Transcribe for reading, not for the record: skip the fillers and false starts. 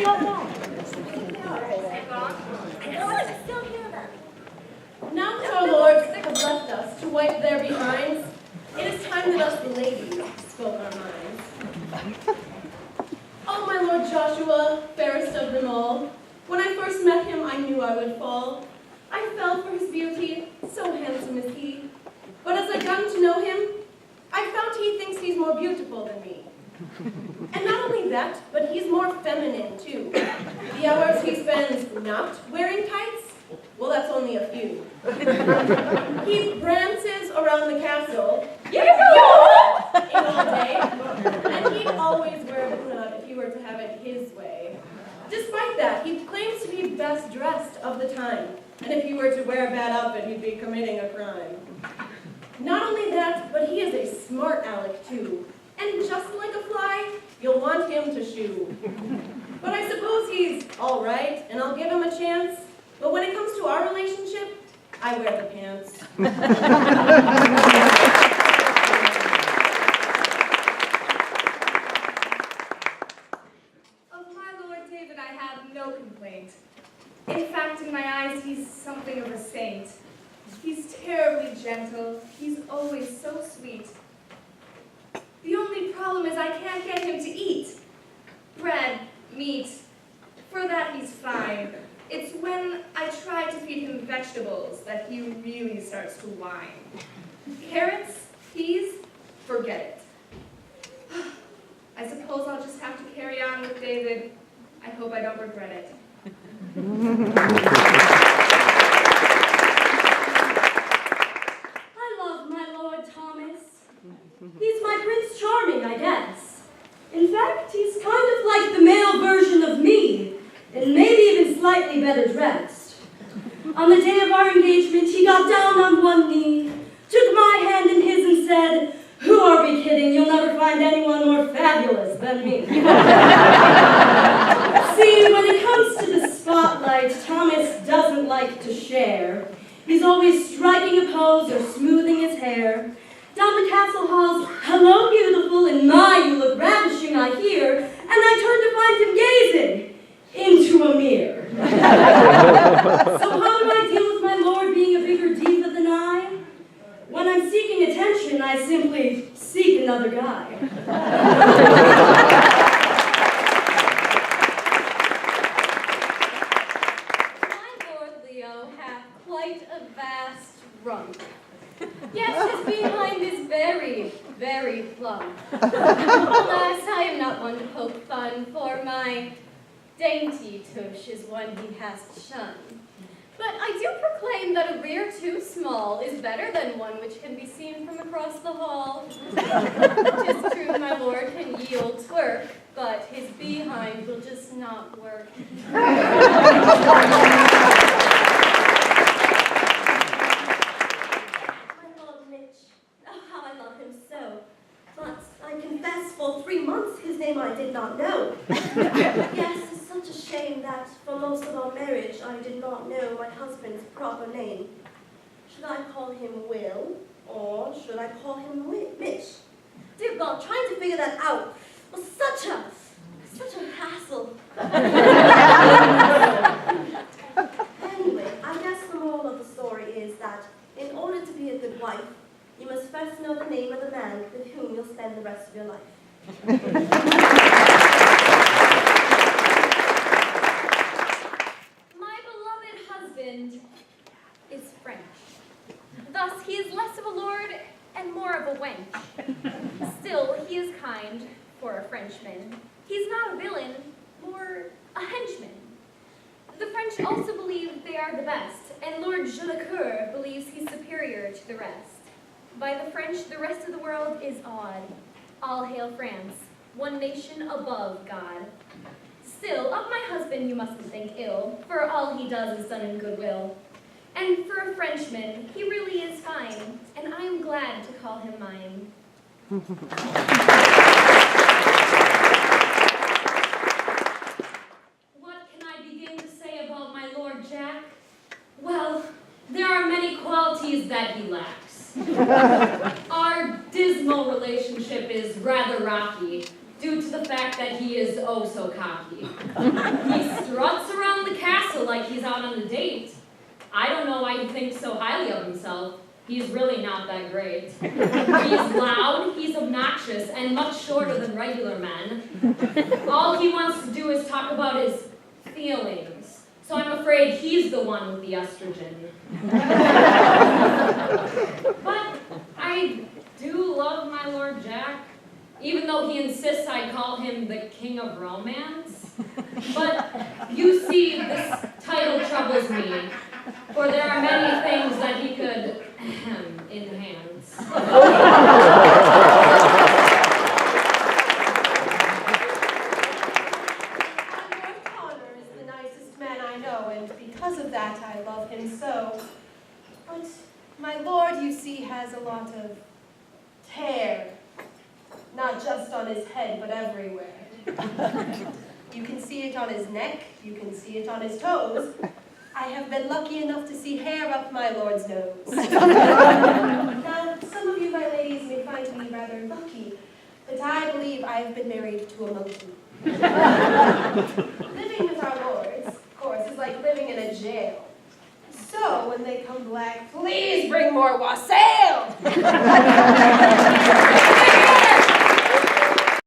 they all gone? Now that our lords have left us to wipe their behinds, it is time that us the ladies spoke our minds. Oh, my Lord Joshua, fairest of them all, when I first met him, I knew I would fall. I fell for his beauty, so handsome is he. But as I got to know him, I found he thinks he's more beautiful than me. And not only that, but he's more feminine, too. The hours he spends not wearing tights, well, that's only a few. He prances around the castle, in all day, and he'd always wear a bunad if he were to have it his way. Despite that, he claims to be best dressed of the time, and if he were to wear a bad outfit, he'd be committing a crime. Not only that, but he is a smart aleck, too. And just like a fly, you'll want him to shoo. But I suppose he's all right, and I'll give him a chance. But when it comes to our relationship, I wear the pants. Of my Lord David, I have no complaint. In fact, in my eyes, he's something of a saint. He's terribly gentle. He's always so sweet. The only problem is I can't get him to eat. Bread, meat, for that he's fine. It's when I try to feed him vegetables that he really starts to whine. Carrots, peas, forget it. I suppose I'll just have to carry on with David. I hope I don't regret it. I love my Lord Thomas. He's my Prince Charming, I guess. In fact, he's kind of like the male version of me, and maybe even slightly better dressed. On the day of our engagement, he got down on one knee, took my hand in his and said, "Who are we kidding? You'll never find anyone more fabulous than me." See, when it comes to the spotlight, Thomas doesn't like to share. He's always striking a pose or smoothing his hair. Down the castle halls, "Hello, beautiful," and "My, you look ravishing, I hear," and I turn to find him gazing into a mirror. So how do I deal with my lord being a bigger diva than I? When I'm seeking attention, I simply seek another guy. My Lord Leo hath quite a vast rump. Yes, his behind is very, very plump. Alas, I am not one to poke fun, for my dainty tush is one he has to shun. But I do proclaim that a rear too small is better than one which can be seen from across the hall. 'Tis true my lord can yield twerk, but his behind will just not work. For 3 months his name I did not know. Yes, it's such a shame that for most of our marriage I did not know my husband's proper name. Should I call him Will, or should I call him Mitch? Dear God, trying to figure that out was such a hassle. Anyway, I guess the moral of the story is that in order to be a good wife, you must first know the name of the man with whom you'll spend the rest of your life. My beloved husband is French. Thus, he is less of a lord and more of a wench. Still, he is kind for a Frenchman. He's not a villain, more a henchman. The French also believe they are the best, and Lord Jolicoeur believes he's superior to the rest. By the French, the rest of the world is awed. All hail France, one nation above God. Still, of my husband you mustn't think ill, for all he does is done in goodwill. And for a Frenchman, he really is fine, and I am glad to call him mine. What can I begin to say about my Lord Jack? Well, there are many qualities that he lacks. Our dismal relationship is rather rocky, due to the fact that he is oh so cocky. He struts around the castle like he's out on a date. I don't know why he thinks so highly of himself. He's really not that great. He's loud, he's obnoxious, and much shorter than regular men. All he wants to do is talk about his feelings. So I'm afraid he's the one with the estrogen. But I do love my Lord Jack, even though he insists I call him the King of Romance. But you see, this title troubles me, for there are many things that he could enhance. Lord Connor is the nicest man I know, and because of that I love him so. But my lord, you see, has a lot of hair. Not just on his head, but everywhere. You can see it on his neck, you can see it on his toes. I have been lucky enough to see hair up my lord's nose. Now, some of you, my ladies, may find me rather lucky, but I believe I have been married to a monkey. Living with our lords, of course, is like living in a jail. So, when they come black, please bring more wassail!